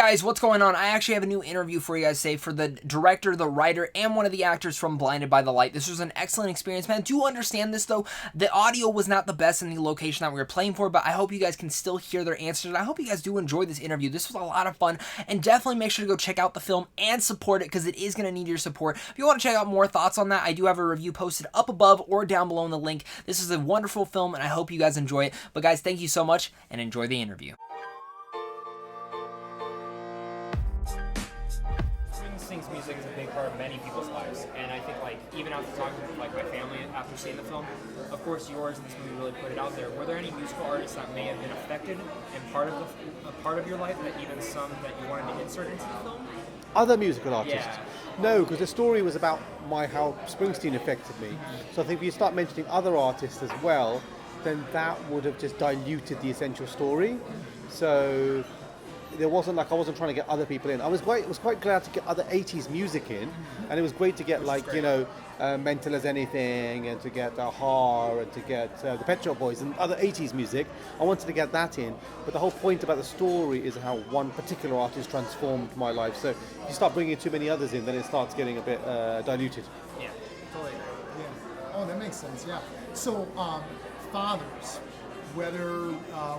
Guys, what's going on? I actually have a new interview for you guys today for the director, the writer, and one of the actors from Blinded by the Light. This was an excellent experience, man. Do understand this, though. The audio was not the best in the location that we were playing for, but I hope you guys can still hear their answers, and I hope you guys do enjoy this interview. This was a lot of fun, and definitely make sure to go check out the film and support it, because it is going to need your support. If you want to check out more thoughts on that, I do have a review posted up above or down below in the link. This is a wonderful film, and I hope you guys enjoy it. But guys, thank you so much, and enjoy the interview. Springsteen's music is a big part of many people's lives, and I think even after talking with my family after seeing the film, of course yours and this movie really put it out there. Were there any musical artists that may have been affected and a part of your life, that even some that you wanted to insert into the film? Other musical artists? Yeah. No, because the story was about how Springsteen affected me. So I think if you start mentioning other artists as well, then that would have just diluted the essential story. So there wasn't I wasn't trying to get other people in. I was quite glad to get other 80s music in, and it was great to get Mental as Anything, and to get Aha, and to get the Pet Shop Boys and other 80s music. I wanted to get that in, but the whole point about the story is how one particular artist transformed my life. So if you start bringing too many others in, then it starts getting a bit diluted. Yeah, totally. Yeah. Oh, that makes sense. Yeah. So fathers, whether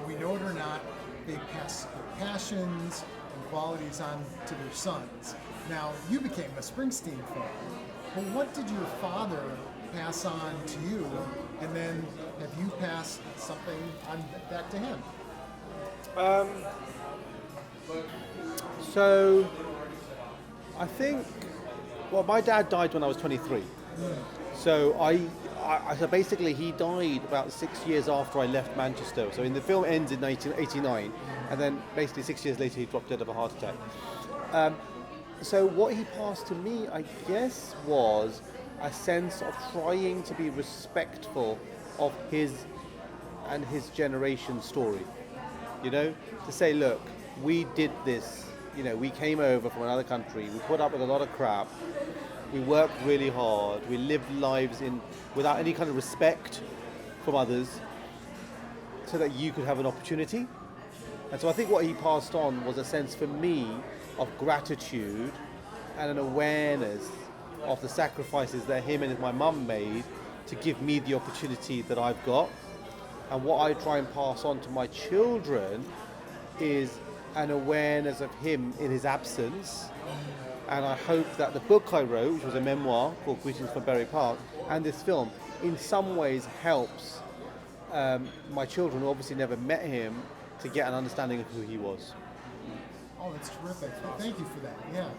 we know it or not, they pass their passions and qualities on to their sons. Now, you became a Springsteen fan, but what did your father pass on to you, and then have you passed something on back to him? So I think, my dad died when I was 23. So so basically he died about 6 years after I left Manchester. So the film ends in 1989, and then basically 6 years later he dropped dead of a heart attack. So what he passed to me, I guess, was a sense of trying to be respectful of his and his generation's story. To say, look, we did this, we came over from another country, we put up with a lot of crap, we worked really hard, we lived lives without any kind of respect from others, so that you could have an opportunity. And so I think what he passed on was a sense for me of gratitude and an awareness of the sacrifices that him and my mum made to give me the opportunity that I've got. And what I try and pass on to my children is an awareness of him in his absence. And I hope that the book I wrote, which was a memoir called Greetings from Berry Park, and this film, in some ways helps my children, who obviously never met him, to get an understanding of who he was. Oh, that's terrific. Thank you for that. Yeah.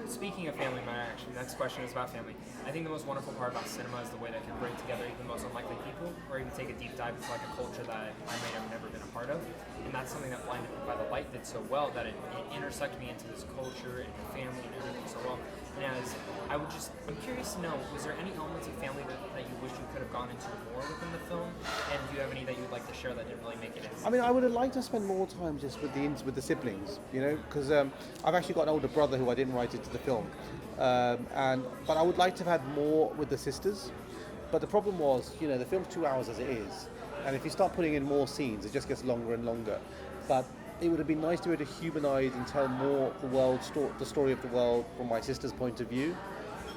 Speaking of family, my next question is about family. I think the most wonderful part about cinema is the way that it can bring together even the most unlikely people, or even take a deep dive into a culture that I may have never been a part of. And that's something that Blinded by the Light did so well, that it intersected me into this culture and the family and everything so well. And I'm curious to know, was there any elements of family that you wish you could have gone into more within the film? And do you have any that you'd like to share that didn't really make it in? I mean, I would have liked to spend more time just with the siblings, because I've actually got an older brother who I didn't write into the film, but I would like to have had more with the sisters. But the problem was, the film's 2 hours as it is, and if you start putting in more scenes, it just gets longer and longer. But it would have been nice to be able to humanise and tell more the story of the world from my sister's point of view.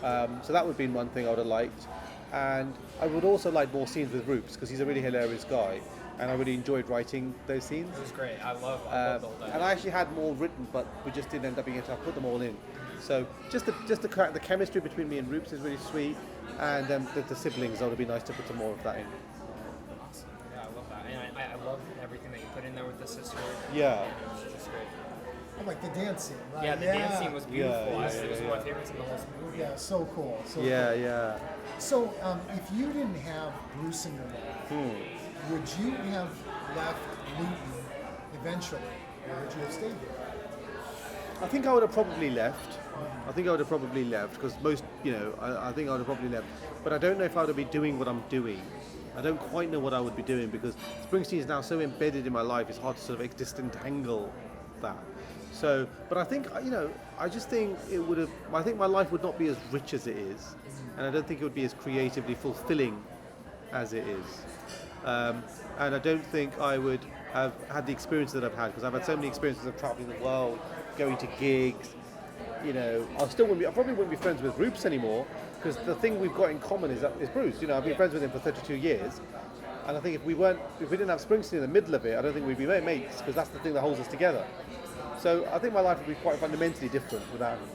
So that would have been one thing I would have liked. And I would also like more scenes with Roops, because he's a really hilarious guy, and I really enjoyed writing those scenes. It was great. I love the whole thing. And I actually had more written, but we just didn't end up being able to put them all in. So just the chemistry between me and Roops is really sweet, and the siblings, that would be nice to put some more of that in. Awesome. Yeah, I love that. And I love everything that you put in there with the sister. Yeah. And it was just great. Oh, like the dance scene, right? Yeah, the dance scene was beautiful. Yeah, It was one of my favorites in the whole movie. Yeah, so cool. So Yeah, cool. yeah. So, if you didn't have Bruce in your life, would you have left Luton eventually, or would you have stayed there? I think I would have probably left. Because most, I think I would have probably left. But I don't know if I would be doing what I'm doing. I don't quite know what I would be doing, because Springsteen is now so embedded in my life, it's hard to sort of disentangle that. So, but I think, I just think I think my life would not be as rich as it is, and I don't think it would be as creatively fulfilling as it is. And I don't think I would have had the experience that I've had, because I've had so many experiences of traveling the world, going to gigs. You know, I probably wouldn't be friends with Bruce anymore, because the thing we've got in common is Bruce. You know, I've been friends with him for 32 years, and I think if we didn't have Springsteen in the middle of it, I don't think we'd be mates, because that's the thing that holds us together. So I think my life would be quite fundamentally different without him.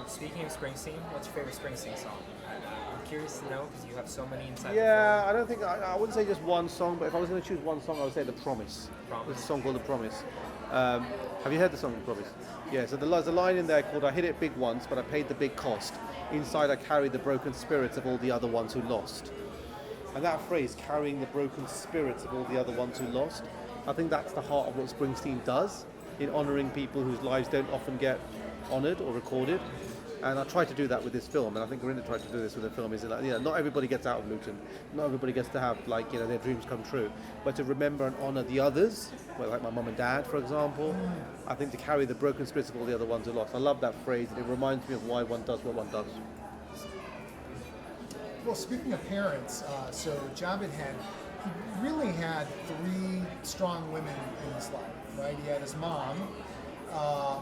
Speaking of Springsteen, what's your favorite Springsteen song? I'm curious to know because you have so many inside. Yeah, I don't think I wouldn't say just one song, but if I was going to choose one song, I would say The Promise. There's a song called The Promise. Have you heard the song The Promise? Yeah. So there's a line in there called "I hit it big once, but I paid the big cost. Inside I carry the broken spirits of all the other ones who lost." And that phrase, carrying the broken spirits of all the other ones who lost, I think that's the heart of what Springsteen does in honouring people whose lives don't often get honoured or recorded. And I try to do that with this film, and I think Gurinder tried to do this with the film. Is that, you know, not everybody gets out of Luton, not everybody gets to have, like, you know, their dreams come true, but to remember and honour the others, well, like my mum and dad, for example. I think to carry the broken spirits of all the other ones who lost. I love that phrase, and it reminds me of why one does what one does. Well, speaking of parents, so Javed he really had three strong women in his life, right? He had his mom,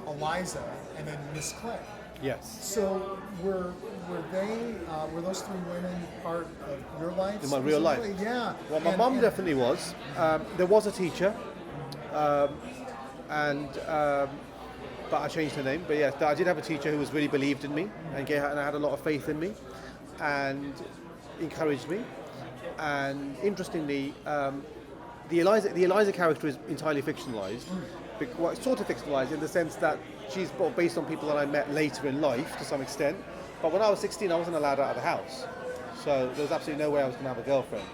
Eliza, and then Miss Clay. Yes. So were those three women part of your life? In my real life? Yeah. Well, my mum definitely was. There was a teacher, but I changed her name. But yes, I did have a teacher who was really believed in me and had a lot of faith in me and encouraged me. And interestingly, the Eliza character is entirely fictionalized. Well, it's sort of fictionalized in the sense that she's based on people that I met later in life to some extent. But when I was 16, I wasn't allowed out of the house, so there was absolutely no way I was going to have a girlfriend.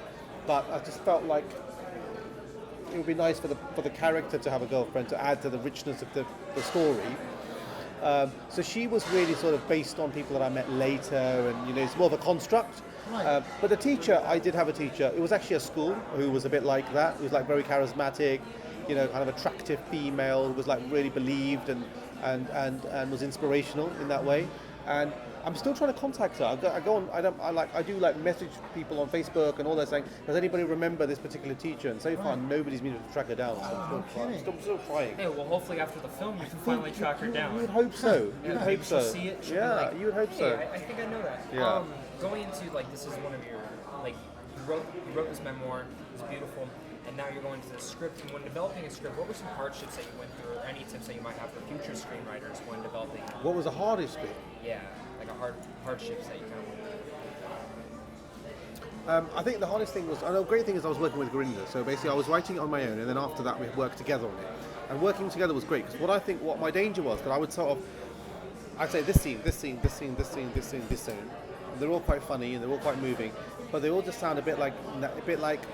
But I just felt like it would be nice for the character to have a girlfriend to add to the richness of the story. So she was really sort of based on people that I met later, and, you know, it's more of a construct. Right. But the teacher, I did have a teacher. It was actually a school who was a bit like that. It was like very charismatic, you know, kind of attractive female who was like really believed and was inspirational in that way. And I'm still trying to contact her. I do message people on Facebook and all that, saying, does anybody remember this particular teacher? And so far, nobody's been able to track her down. So I'm still trying. Hey, well, hopefully after the film you can finally track her down. You would hope so. Yeah, You'd hope so. See it, Yeah, you would hope so. Hey, I think I know that. Yeah. Going into, like, this is one of your, like, you wrote this memoir. It's beautiful. And now you're going to the script. And when developing a script, what were some hardships that you went through, or any tips that you might have for future screenwriters when developing? What was the hardest bit? Yeah, like hardships that you kind of went through. I think the hardest thing was, the great thing is I was working with Gurinder. So basically I was writing it on my own, and then after that we worked together on it. And working together was great, because what my danger was, that I would I'd say this scene, this scene, this scene, this scene, this scene, this scene. And they're all quite funny and they're all quite moving, but they all just sound a bit like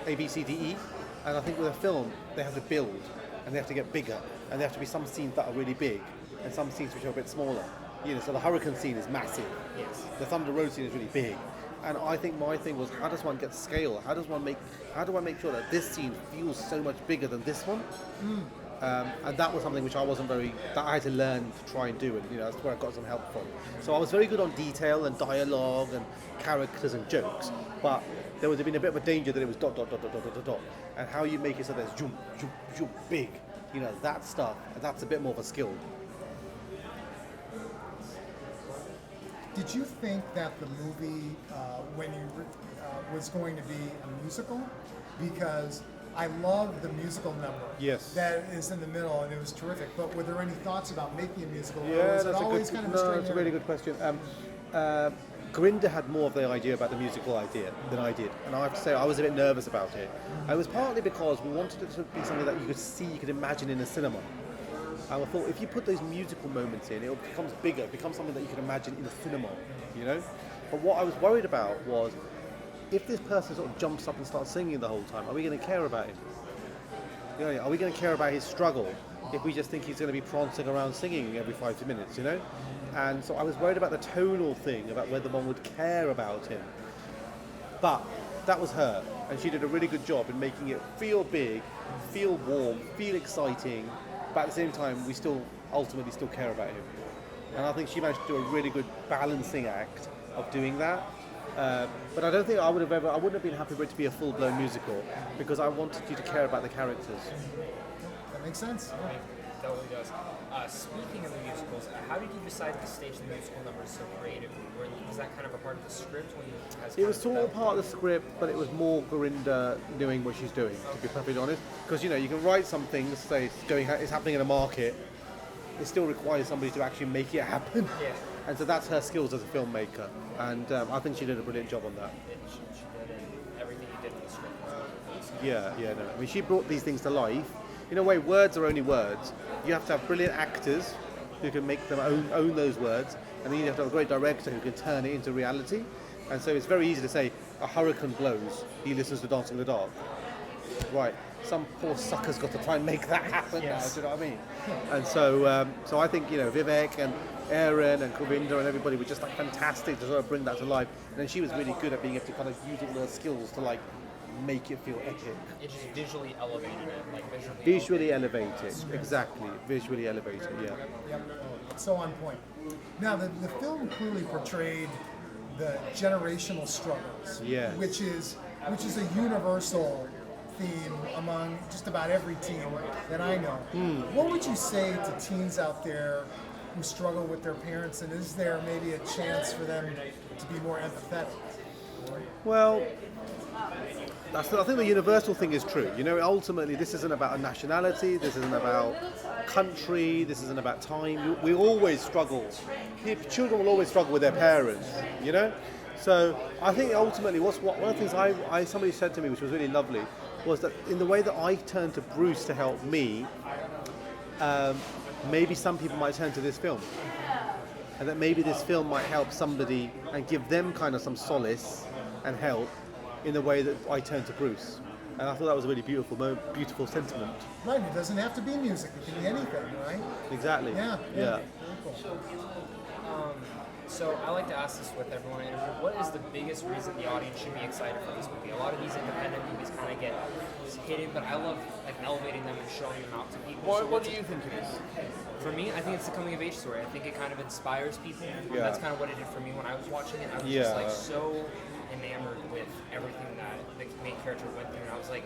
A, B, C, D, E. And I think with a film, they have to build, and they have to get bigger, and there have to be some scenes that are really big, and some scenes which are a bit smaller. You know, so the hurricane scene is massive. Yes. The Thunder Road scene is really big. And I think my thing was, how does one get scale? How do I make sure that this scene feels so much bigger than this one? And that was something which that I had to learn to try and do, and, you know, that's where I got some help from. So I was very good on detail and dialogue and characters and jokes, but there would have been a bit of a danger that it was dot, dot, dot, dot, dot, dot, dot. And how you make it so there's jump, jump, jump, big, you know, that stuff, that's a bit more of a skill. Did you think that the movie, was going to be a musical? Because I love the musical number. Yes. That is in the middle, and it was terrific. But were there any thoughts about making a musical? Yeah, or was it always kind of it's a really good question. Gurinder had more of the idea about the musical idea than I did, and I have to say I was a bit nervous about it. It was partly because we wanted it to be something that you could see, you could imagine in a cinema. And I thought, if you put those musical moments in, it becomes bigger, it becomes something that you can imagine in a cinema, you know? But what I was worried about was, if this person sort of jumps up and starts singing the whole time, are we going to care about him? You know, are we going to care about his struggle if we just think he's going to be prancing around singing every 5 minutes, you know? And so I was worried about the tonal thing, about whether one would care about him. But that was her, and she did a really good job in making it feel big, feel warm, feel exciting, but at the same time we ultimately still care about him. And I think she managed to do a really good balancing act of doing that. But I don't think I wouldn't have been happy for it to be a full-blown musical because I wanted you to care about the characters. That makes sense. Yeah. It totally does. Speaking of the musicals, how did you decide to stage the musical numbers so creatively? Was that kind of a part of the script when you guys? It was sort of part of the script, but it was more Gurinder doing what she's doing, to be perfectly honest. Because you can write something, say it's happening in a market. It still requires somebody to actually make it happen. Yeah. And so that's her skills as a filmmaker, and I think she did a brilliant job on that. She did, and everything you did in the script was Yeah, no. I mean, she brought these things to life. In a way, words are only words. You have to have brilliant actors who can make them own those words, and then you have to have a great director who can turn it into reality. And so it's very easy to say, a hurricane blows, he listens to Dancing in the Dark. Right, some poor sucker's got to try and make that happen now, do you know what I mean? And so I think, Vivek and Aaron and Gurinder and everybody were just like fantastic to sort of bring that to life. And then she was really good at being able to kind of use all her skills to like make it feel epic. It just visually elevated it, like Visually elevated, exactly. Visually elevated, yeah. Yep. So on point. Now, the film clearly portrayed the generational struggles, Yes. which is a universal theme among just about every teen that I know. What would you say to teens out there who struggle with their parents, and is there maybe a chance for them to be more empathetic? Well, I think the universal thing is true. Ultimately, this isn't about a nationality, this isn't about country, this isn't about time. We always struggle. Children will always struggle with their parents, So I think ultimately, one of the things somebody said to me, which was really lovely, was that in the way that I turned to Bruce to help me, maybe some people might turn to this film. And that maybe this film might help somebody and give them kind of some solace and help in the way that I turned to Bruce. And I thought that was a really beautiful sentiment. Right, it doesn't have to be music, it can be anything, right? Exactly. Yeah. Yeah. Very cool. So I like to ask this with everyone I interview. What is the biggest reason the audience should be excited for this movie? A lot of these independent movies kind of get hidden, but I love elevating them and showing them out to people. What do you think it is? For me, I think it's a coming of age story. I think it kind of inspires people. Yeah. That's kind of what it did for me when I was watching it. I was Yeah. just so enamored with everything that the main character went through, and I was like,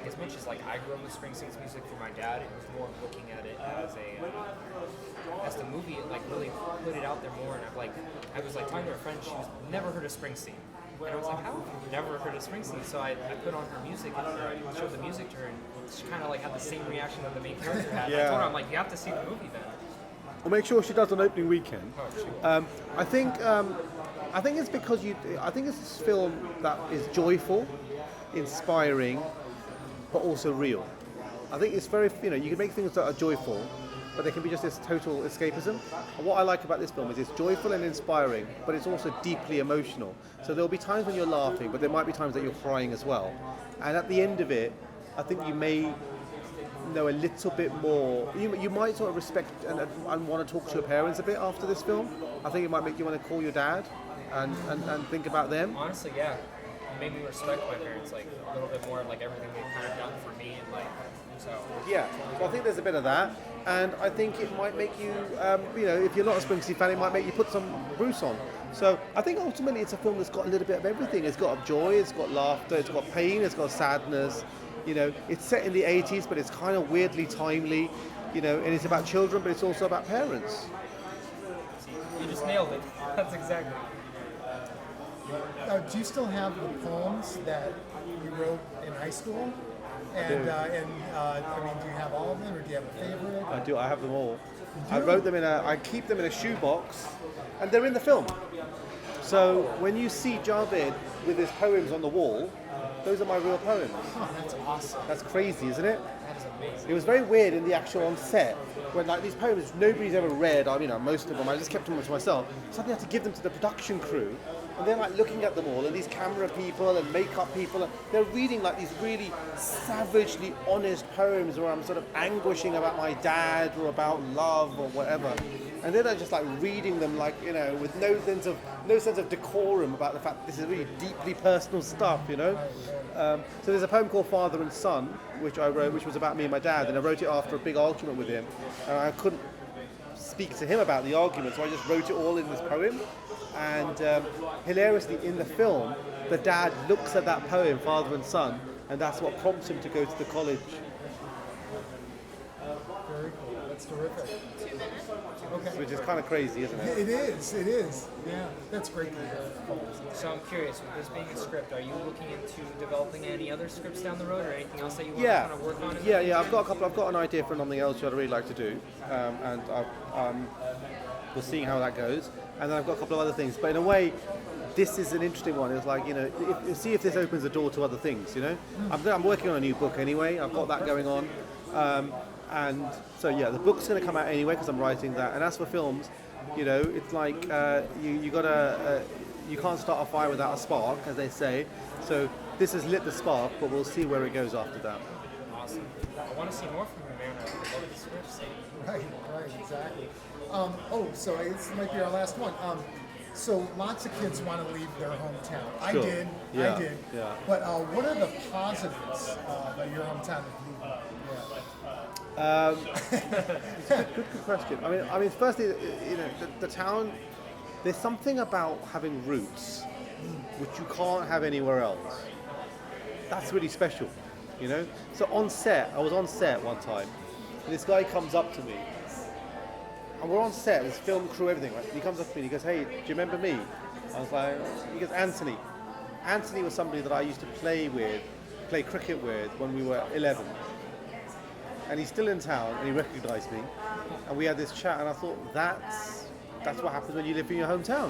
as much as I grew up with Springsteen's music from my dad, it was more looking at it as the movie really put it out there more. And I was talking to a friend, she was never heard of Springsteen, and I was like, how have you never heard of Springsteen? So I put on her music and I showed the music to her, and she kind of had the same reaction that the main character had. Yeah. I told her, I'm like, you have to see the movie then. We'll make sure she does an opening weekend. Oh, she will. I think it's because I think it's this film that is joyful, inspiring, but also real. I think it's very, you can make things that are joyful, but they can be just this total escapism. And what I like about this film is it's joyful and inspiring, but it's also deeply emotional. So there'll be times when you're laughing, but there might be times that you're crying as well. And at the end of it, I think you may know a little bit more. You might sort of respect and want to talk to your parents a bit after this film. I think it might make you want to call your dad and think about them. Honestly, yeah. It made me respect my parents a little bit more of everything they've kind of done for me and so. Yeah, so I think there's a bit of that, and I think it might make you, if you're not a Springsteen fan, it might make you put some Bruce on. So I think ultimately it's a film that's got a little bit of everything. It's got joy, it's got laughter, it's got pain, it's got sadness. It's set in the 80s, but it's kind of weirdly timely, and it's about children, but it's also about parents. You just nailed it. That's exactly. Do you still have the poems that you wrote in high school? And do you have all of them, or do you have a favorite? I do. I have them all. I wrote them I keep them in a shoebox, and they're in the film. So when you see Javed with his poems on the wall, those are my real poems. Oh, that's awesome. That's crazy, isn't it? That is amazing. It was very weird in the actual on set when these poems nobody's ever read. Most of them I just kept them to myself. Suddenly I had to give them to the production crew. And they're looking at them all, and these camera people and makeup people, and they're reading these really savagely honest poems where I'm sort of anguishing about my dad or about love or whatever. And then they're just reading them with no sense of decorum about the fact that this is really deeply personal stuff, So there's a poem called Father and Son, which I wrote, which was about me and my dad, and I wrote it after a big argument with him, and I couldn't speak to him about the argument, so I just wrote it all in this poem. And hilariously, in the film, the dad looks at that poem, Father and Son, and that's what prompts him to go to the college. Very cool. That's terrific. Okay. Which is kind of crazy, isn't it? It is. Yeah, that's great to hear. So I'm curious, with this being a script, are you looking into developing any other scripts down the road, or anything else that you want to kind of work on? Yeah. I've got an idea for something else that I'd really like to do, and we're seeing how that goes. And then I've got a couple of other things. But in a way, this is an interesting one. It's like, see if this opens the door to other things. I'm working on a new book anyway. I've got that going on. And so the book's going to come out anyway because I'm writing that. And as for films, it's like you can't start a fire without a spark, as they say. So this has lit the spark, but we'll see where it goes after that. Awesome. I want to see more from you, man. I love the scripts. Right, exactly. So this might be our last one. So lots of kids want to leave their hometown. I Sure. did. Yeah. But what are the positives of your hometown of leaving? Good question. I mean, firstly, the town. There's something about having roots, which you can't have anywhere else. That's really special, So on set, I was on set one time, and this guy comes up to me, and we're on set. There's film crew, everything, right? And he comes up to me and he goes, "Hey, do you remember me?" I was like, he goes, "Anthony." Anthony was somebody that I used to play cricket with when we were 11. And he's still in town, and he recognised me, and we had this chat, and I thought, that's what happens when you live in your hometown,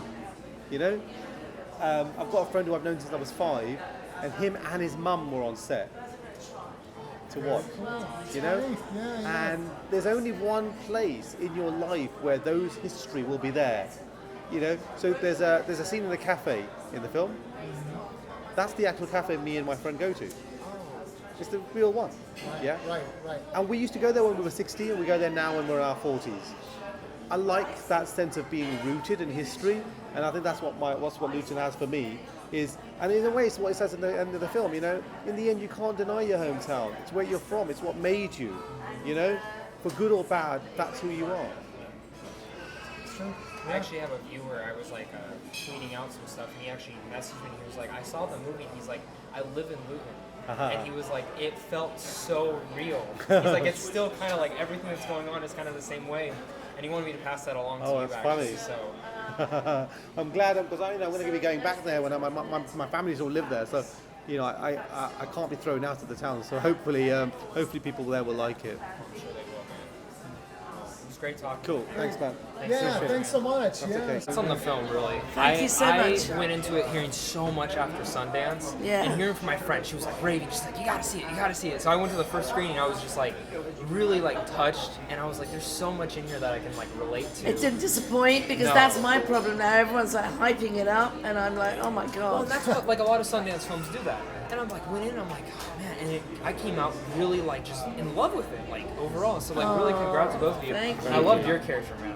I've got a friend who I've known since I was 5, and him and his mum were on set to watch, and there's only one place in your life where those history will be there, so there's a scene in the cafe in the film. That's the actual cafe me and my friend go to. It's the real one. Right. And we used to go there when we were 16, and we go there now when we're in our 40s. I like that sense of being rooted in history, and I think that's what Luton has for me. And in a way, it's what it says in the end of the film. In the end, you can't deny your hometown. It's where you're from. It's what made you. For good or bad, that's who you are. I actually have a viewer. I was tweeting out some stuff, and he actually messaged me. He was like, "I saw the movie." He's like, "I live in Luton." And he was like, it felt so real. He's like, it's still kind of like everything that's going on is kind of the same way. And he wanted me to pass that along to you, that's actually. funny. So I'm glad, because I'm going to be going back there when my family's all live there. So, I can't be thrown out of the town. So hopefully people there will like it. I'm sure they will, man. It was great talking. Cool. Thanks, man. Thanks so much. Okay. It's on the film, really. Thank you so much. I went into it hearing so much after Sundance, and hearing from my friend, she was like raving. She's like, "You gotta see it." So I went to the first screening. I was just like, really touched, and I was like, "There's so much in here that I can relate to." It didn't disappoint because No. that's my problem now. Everyone's hyping it up, and I'm like, oh my god. Well, that's what a lot of Sundance films do that. And I'm went in, and I'm like, oh man, and I came out really just in love with it, overall. So really, congrats to both of you. Thank And I you. loved your character, man.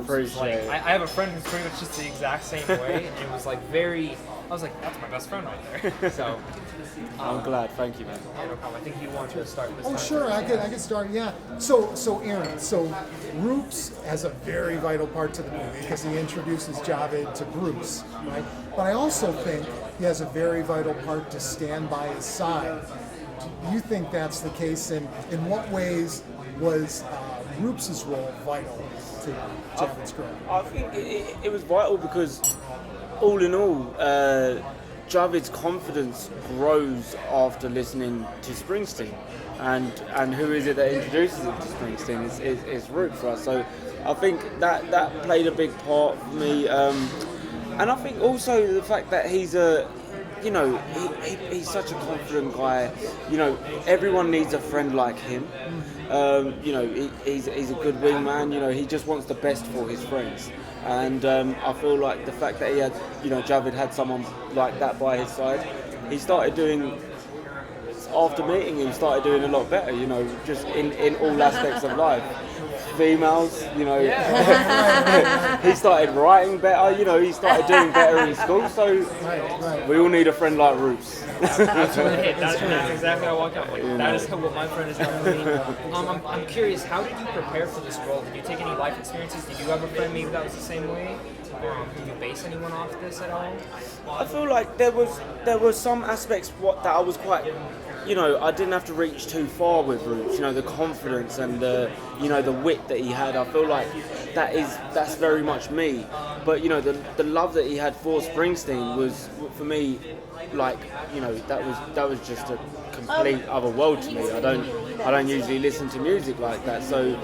Bruce was, appreciate it. I have a friend who's pretty much just the exact same way, and it was very. I was like, that's my best friend right there. So. I'm glad. Thank you, man. Yeah, no problem. I think you want to start this Oh, time. sure, I could start, yeah. So Aaron, Roops has a very vital part to the movie because he introduces Javed to Bruce, right? But I also think he has a very vital part to stand by his side. Do you think that's the case? And in what ways was Roops' role vital to Javed's growth? I think it was vital because, all in all, Javed's confidence grows after listening to Springsteen, and who is it that introduces him to Springsteen? It's Root for us. So I think that played a big part for me, and I think also the fact that he's he's such a confident guy. Everyone needs a friend like him. He's a good wingman. He just wants the best for his friends. And I feel like the fact that he had, Javed had someone like that by his side, he started doing, after meeting him, started doing a lot better, just in all aspects of life. females, you know. He started writing better, you know, he started doing better in school, so Right. we all need a friend like Roots. That's exactly how I walk out. Like, that is what my friend is doing for me. I'm curious, how did you prepare for this role? Did you take any life experiences? Did you have a friend maybe that was the same way? Did you base anyone off this at all? I feel like there was some aspects that I was quite, you know, I didn't have to reach too far with Roots. You know, the confidence and the, you know, the wit that he had. I feel like that's very much me. But you know, the love that he had for Springsteen was, for me, like, you know, that was just a complete other world to me. I don't usually listen to music like that. So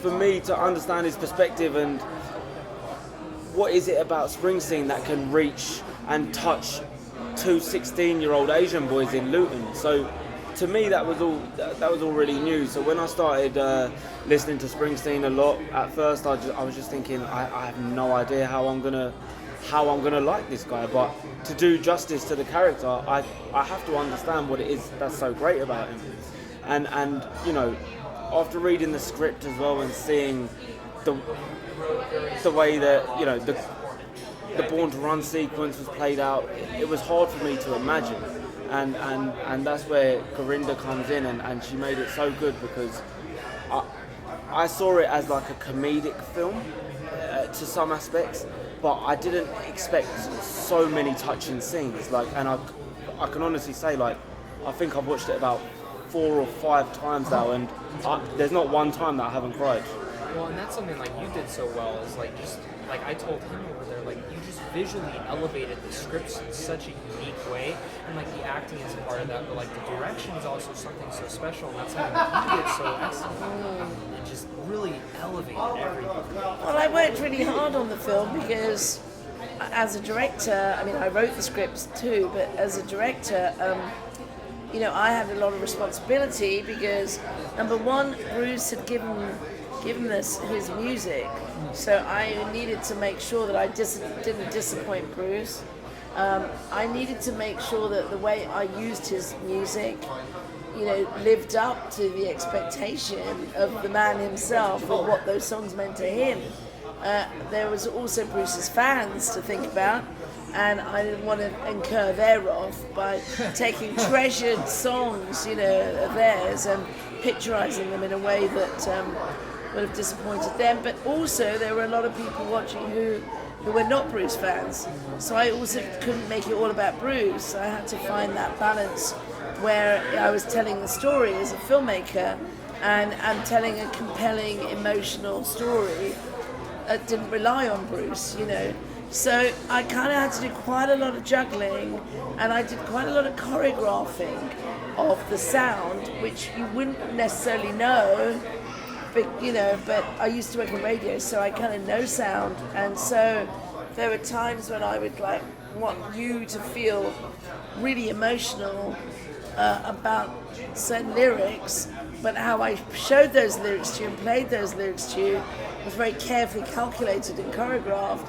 for me to understand his perspective and what is it about Springsteen that can reach and touch two 16-year-old Asian boys in Luton? So to me that was all really new. So when I started listening to Springsteen a lot, at first I was just thinking I have no idea how I'm gonna like this guy, but to do justice to the character, I have to understand what it is that's so great about him. And you know, after reading the script as well and seeing the way that, you know, the Born to Run sequence was played out, it was hard for me to imagine, and that's where Gurinder comes in, and she made it so good, because I saw it as like a comedic film to some aspects, but I didn't expect so many touching scenes. Like, and I can honestly say, like, I think I've watched it about 4 or 5 times now, and there's not one time that I haven't cried. Well, and that's something like you did so well, is like, just like I told him over there, like, you just visually elevated the scripts in such a unique way, and like the acting is a part of that, but like the direction is also something so special, and that's something that you did so excellent. It just really elevated everything. Well, I worked really hard on the film because as a director, I mean, I wrote the scripts too, but as a director, you know, I had a lot of responsibility because, number one, Bruce had given us his music, so I needed to make sure that I didn't disappoint Bruce. I needed to make sure that the way I used his music, you know, lived up to the expectation of the man himself and what those songs meant to him. There was also Bruce's fans to think about, and I didn't want to incur their wrath by taking treasured songs, you know, of theirs and picturizing them in a way that would have disappointed them. But also there were a lot of people watching who were not Bruce fans, so I also couldn't make it all about Bruce. I had to find that balance where I was telling the story as a filmmaker and I'm telling a compelling emotional story that didn't rely on Bruce, you know. So I kind of had to do quite a lot of juggling, and I did quite a lot of choreographing of the sound, which you wouldn't necessarily know, but you know. But I used to work in radio, so I kind of know sound, and so there were times when I would like want you to feel really emotional about certain lyrics, but how I showed those lyrics to you and played those lyrics to you was very carefully calculated and choreographed,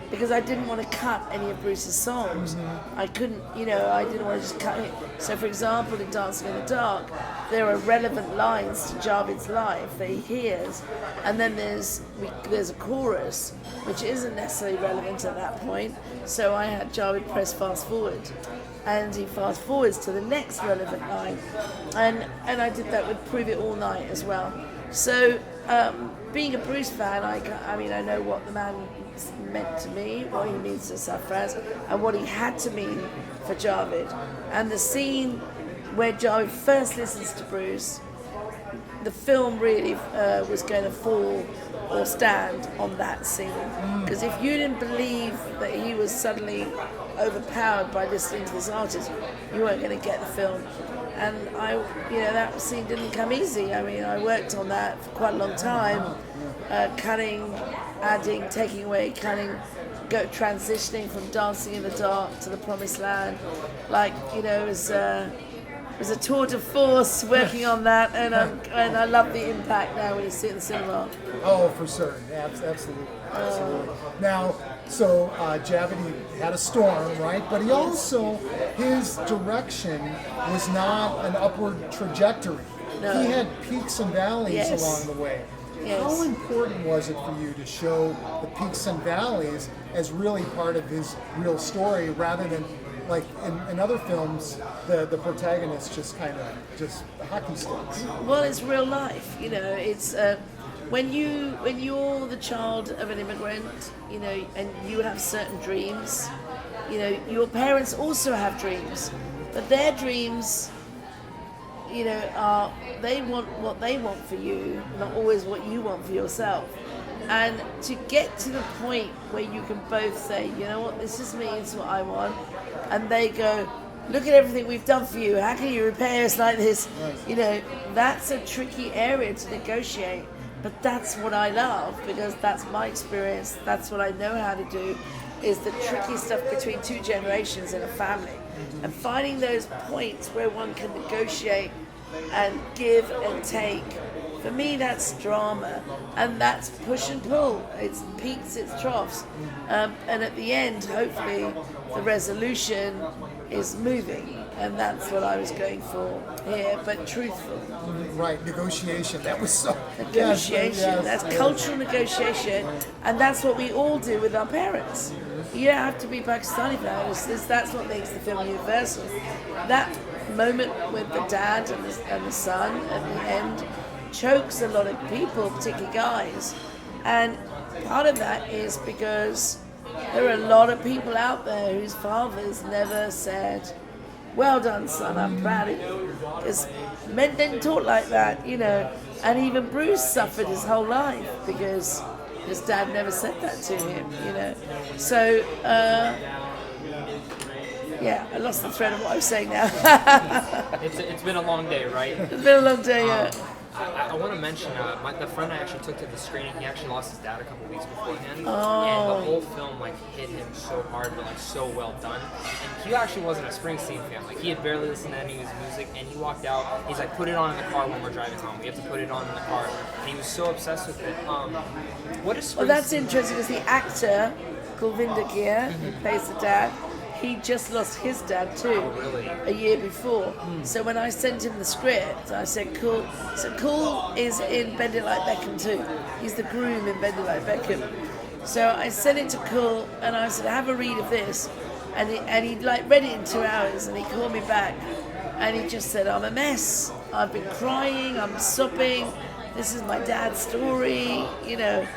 because I didn't want to cut any of Bruce's songs. I couldn't, you know, I didn't want to just cut it. So for example, in Dancing in the Dark, there are relevant lines to Javid's life that he hears, and then there's a chorus which isn't necessarily relevant at that point, so I had Javid press fast forward, and he fast forwards to the next relevant line, and I did that with Prove It All Night as well. So being a Bruce fan, I mean, I know what the man meant to me, what he means to Sarfraz, and what he had to mean for Javid. And the scene where Javid first listens to Bruce, the film really was going to fall or stand on that scene. Because if you didn't believe that he was suddenly overpowered by listening to this artist, you weren't going to get the film. And that scene didn't come easy. I mean, I worked on that for quite a long time, cutting, adding, taking away, cutting, transitioning from Dancing in the Dark to The Promised Land. Like, you know, it was a tour de force working on that, and I love the impact now when you see it in the cinema. Oh, for certain, absolutely. Now, so Javid had a storm, right? But his direction was not an upward trajectory. No. he had peaks and valleys Yes. along the way. Yes. How important was it for you to show the peaks and valleys as really part of his real story, rather than like in other films, the protagonist just kind of just hockey sticks? Well, it's real life, you know. It's when you're the child of an immigrant, you know, and you have certain dreams. You know, your parents also have dreams, but their dreams, you know, they want what they want for you, not always what you want for yourself. And to get to the point where you can both say, you know what, this is me, it's what I want, and they go, look at everything we've done for you, how can you repay us like this? You know, that's a tricky area to negotiate, but that's what I love, because that's my experience, that's what I know how to do, is the tricky stuff between two generations in a family. And finding those points where one can negotiate and give and take. For me, that's drama, and that's push and pull. It's peaks, it's troughs, and at the end, hopefully, the resolution is moving, and that's what I was going for here, but truthful. Right, negotiation. That was so Negotiation, Yes, that's yes. cultural negotiation, and that's what we all do with our parents. You don't have to be Pakistani parents, that's what makes the film universal. That moment with the dad and the son at the end chokes a lot of people, particularly guys, and part of that is because there are a lot of people out there whose fathers never said, well done son, I'm proud of you, because men didn't talk like that, you know. And even Bruce suffered his whole life because his dad never said that to him, you know. So yeah, I lost the thread of what I was saying now. It's been a long day, right? It's been a long day, yeah. I want to mention the friend I actually took to the screening. He actually lost his dad a couple weeks beforehand, Oh. and the whole film like hit him so hard, but like so well done. And he actually wasn't a Springsteen fan. Like he had barely listened to any of his music, and he walked out. He's like, put it on in the car when we're driving home. We have to put it on in the car, and he was so obsessed with it. What is Springsteen? Well, that's interesting because the actor, Gurinder Chadha, who plays the dad, he just lost his dad too, really? a year before. So when I sent him the script, I said, cool. So Cool is in Bend It Like Beckham too. He's the groom in Bend It Like Beckham. So I sent it to Cool and I said, have a read of this. And he like read it in 2 hours and he called me back and he just said, I'm a mess. I've been crying, I'm sobbing. This is my dad's story, you know.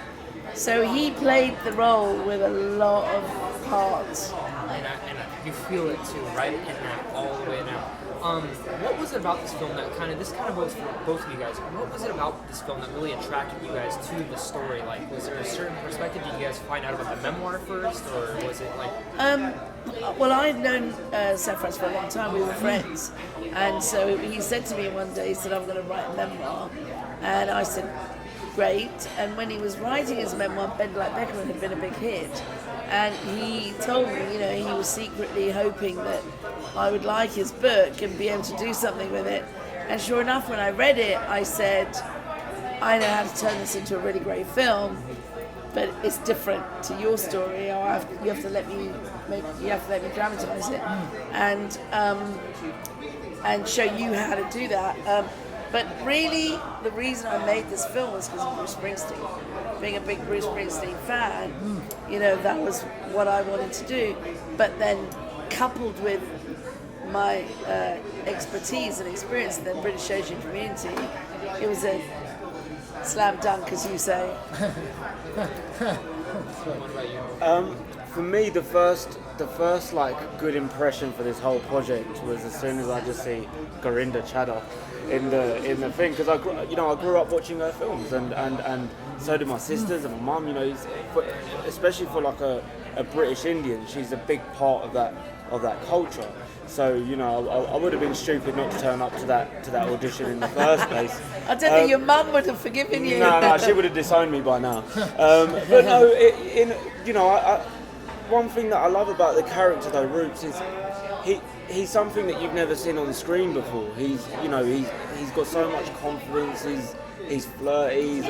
So he played the role with a lot of heart. And you feel it too, right? In that all the way now. What was it about this film that this kind of goes for both of you guys. What was it about this film that really attracted you guys to the story? Like, was there a certain perspective? Did you guys find out about the memoir first, or was it like? Well, I'd known Sarfraz for a long time. We were friends, and so he said to me one day, he said, "I'm going to write a memoir," and I said, "Great." And when he was writing his memoir, Bend Like Beckham had been a big hit, and he told me, you know, he was secretly hoping that I would like his book and be able to do something with it. And sure enough, when I read it, I said, I know how to turn this into a really great film, but it's different to your story. You have to let me dramatize it, and show you how to do that. But really, the reason I made this film was because of Bruce Springsteen. Being a big Bruce Springsteen fan, you know, that was what I wanted to do. But then, coupled with my expertise and experience in the British Asian community, it was a slam dunk, as you say. What about you? For me, the first like good impression for this whole project was as soon as I just see Gurinder Chadha in the thing, because I grew up watching her films, and so did my sisters and my mum. You know, especially for like a British Indian, she's a big part of that culture. So, you know, I would have been stupid not to turn up to that audition in the first place. I don't think your mum would have forgiven you. No, she would have disowned me by now. But no, one thing that I love about the character though, Roots, is he's something that you've never seen on screen before. He's got so much confidence. He's flirty.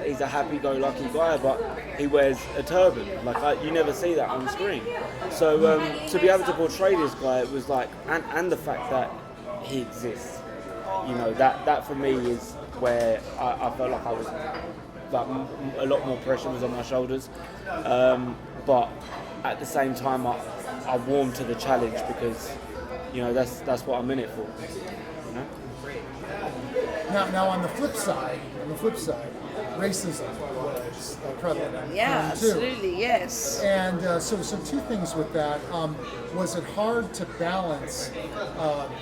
He's a happy-go-lucky guy, but he wears a turban. Like you never see that on screen. So to be able to portray this guy, it was like, and the fact that he exists. you know, that for me is where I felt like I was like a lot more pressure was on my shoulders, but at the same time I warmed to the challenge because, you know, that's what I'm in it for, you know. Now on the flip side, racism was prevalent. Yeah, too. absolutely, yes. And so two things with that. Was it hard to balance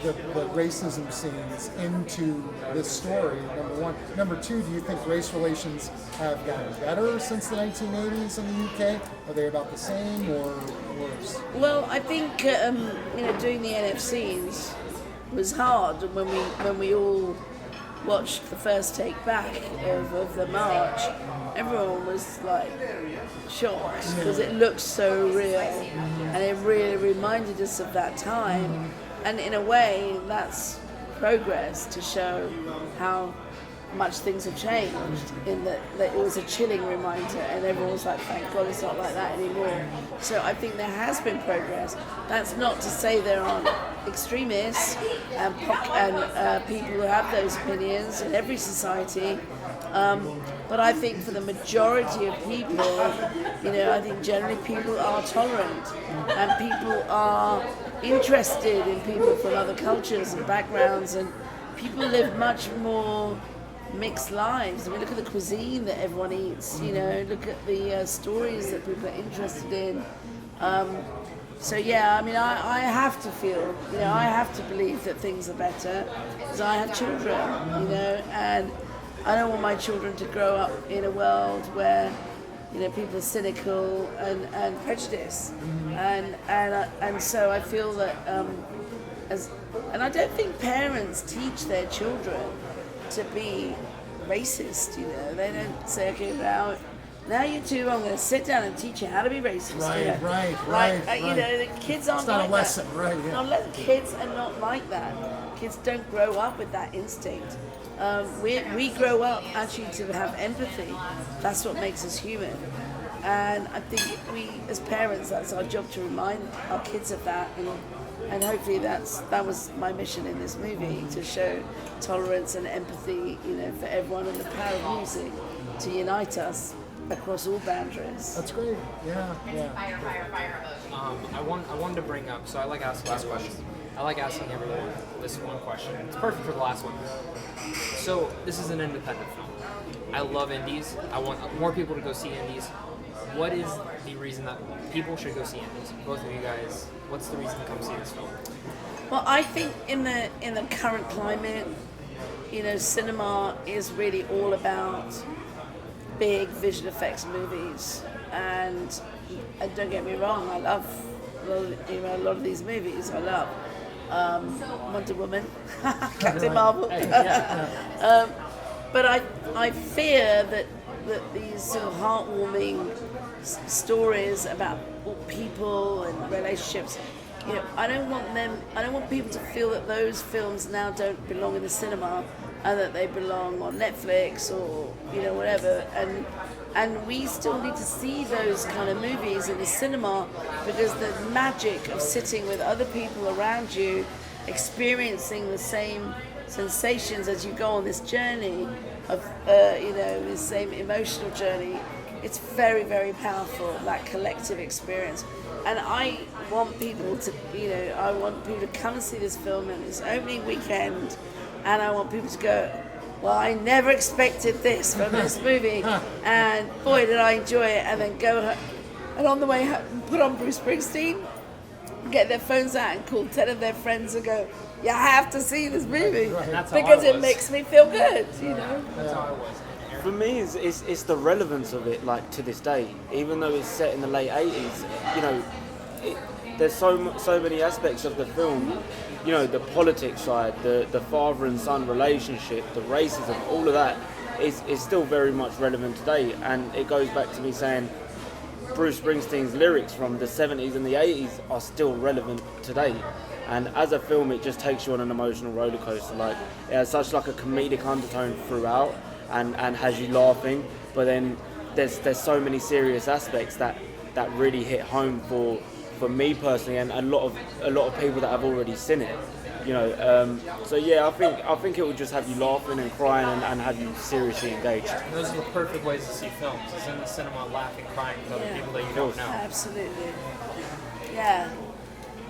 the racism scenes into this story, number one? Number two, do you think race relations have gotten better since the 1980s in the UK? Are they about the same or worse? Well, I think doing the NF scenes was hard when we all watched the first take back of the march. Everyone was like shocked because it looked so real and it really reminded us of that time, and in a way that's progress to show how much things have changed, in that it was a chilling reminder and everyone was like, thank God it's not like that anymore. So I think there has been progress. That's not to say there aren't extremists and people who have those opinions in every society, but I think for the majority of people, I think generally people are tolerant and people are interested in people from other cultures and backgrounds, and people live much more mixed lives. I mean, look at the cuisine that everyone eats, look at the stories that people are interested in. So yeah, I mean, I have to feel, I have to believe that things are better because I have children, and I don't want my children to grow up in a world where, people are cynical and prejudiced, and so I feel that and I don't think parents teach their children to be racist, They don't say, okay, now you two, I'm going to sit down and teach you how to be racist. Right. The kids aren't it's not like a lesson, that. right? Yeah. No, kids are not like that. Kids don't grow up with that instinct. We grow up actually to have empathy. That's what makes us human. And I think we, as parents, that's our job to remind our kids of that. And hopefully that was my mission in this movie, to show tolerance and empathy, for everyone, and the power of music to unite us across all boundaries. That's great. Yeah. I wanted to bring up, so I like asking last question. I like asking everyone this one question. It's perfect for the last one. So this is an independent film. I love indies. I want more people to go see indies. What is the reason that people should go see indies? Both of you guys, what's the reason to come see this film? Well, I think in the current climate, cinema is really all about big visual effects movies, and don't get me wrong, I love a lot of these movies. I love Wonder Woman, Captain Marvel, but I fear that these sort of heartwarming stories about people and relationships, I don't want people to feel that those films now don't belong in the cinema and that they belong on Netflix or whatever, and we still need to see those kind of movies in the cinema, because the magic of sitting with other people around you, experiencing the same sensations as you go on this journey of this same emotional journey, it's very, very powerful, that collective experience. And I want people to come and see this film on its opening weekend, and I want people to go, well, I never expected this from this movie, and boy did I enjoy it, and then go and on the way home put on Bruce Springsteen, get their phones out and call 10 of their friends and go, you have to see this movie, because it makes me feel good, That's how I was. For me, it's the relevance of it, like, to this day. Even though it's set in the late 80s, there's so many aspects of the film, the politics side, the father and son relationship, the racism, all of that is still very much relevant today. And it goes back to me saying Bruce Springsteen's lyrics from the 70s and the 80s are still relevant today. And as a film, it just takes you on an emotional roller coaster. Like, it has such like a comedic undertone throughout, and has you laughing. But then there's so many serious aspects that really hit home for me personally, and a lot of people that have already seen it. You know, so yeah, I think it will just have you laughing and crying and have you seriously engaged. And those are the perfect ways to see films. Is in the cinema, laughing, crying with other people that you don't know. Absolutely. Yeah.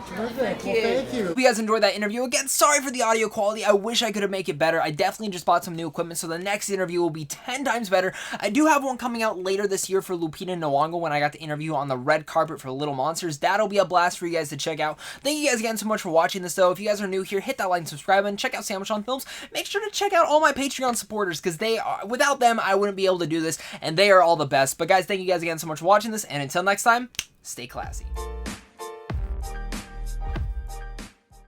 Terrific. Well, thank you. Hope you guys enjoyed that interview. Again, sorry for the audio quality. I wish I could have made it better. I definitely just bought some new equipment, so the next interview will be 10 times better. I do have one coming out later this year for Lupita Nyong'o when I got to interview on the red carpet for Little Monsters. That'll be a blast for you guys to check out. Thank you guys again so much for watching this, though. If you guys are new here, hit that like and subscribe button. Check out Sandwich on Films. Make sure to check out all my Patreon supporters, because they are, without them, I wouldn't be able to do this, and they are all the best. But guys, thank you guys again so much for watching this, and until next time, stay classy.